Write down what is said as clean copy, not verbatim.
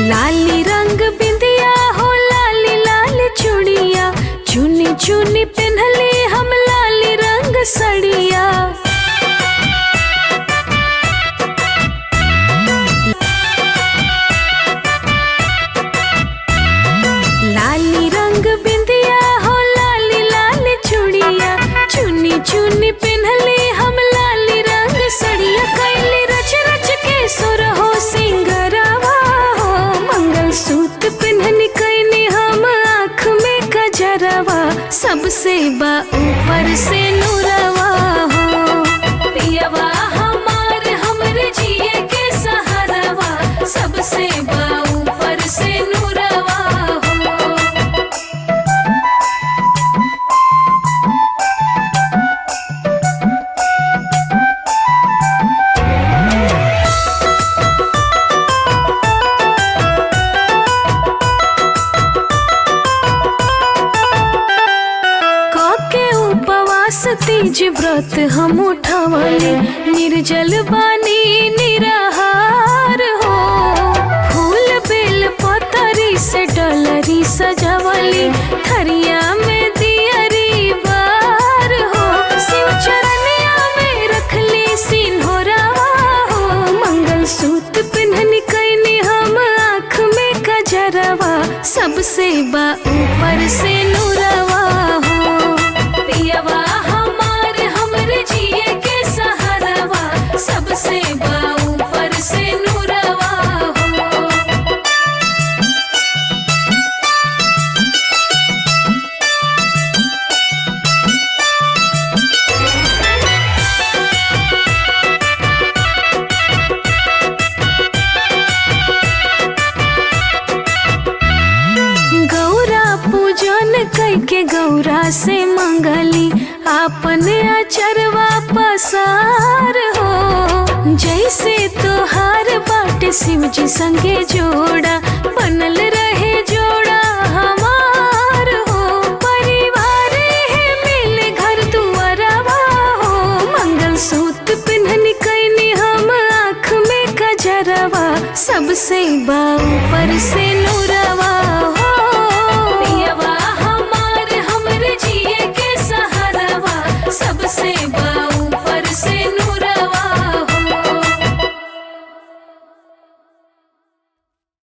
लाली रंग बिंदिया हो लाली लाल चूड़िया, चुनी चुनी पहनली हम लाली रंग सड़िया। लाली रंग बिंदिया हो लाली लाल चूड़िया, चुनी चुनी पहनली हम लाली रंग सड़िया। कैली रच रच के सुर हो सिंगरावा, सूत पिन्हनी कैनी हम आँख में कजरवा, सबसे बा ऊपर से नूरवा हो। पियवा हमार हमरे जिए के सहारवा, सबसे बा ऊपर से नूरवा हो। तीज व्रत हम उठवली, निर्जल बानी निराहार हो। फूल बेल पतरी से डलरी सजवली, थरिया में दियरी बार हो। शिव चरनिया में रखली सिंहोरावा हो, मंगल सूत्र पिन्हनी कैनी हम आँख में कजरवा, सबसे बा ऊपर से नूरवा हो। पियवा जिए के सहारवा, सबसे बा ऊपर से नूरवा हो। गौरा पूजन कैके गौरा से मंगली, आपने अचरवा पसार हो। जैसे तोहार बाटे शिव जी संगे जोड़ा, बनल रहे जोड़ा हमार हो। परिवार है मिले घर दुआरवा हो, मंगल सूत्र पिन्हनी कैनी हम आँख में कजरवा, सबसे बा ऊपर से नूरवा हो।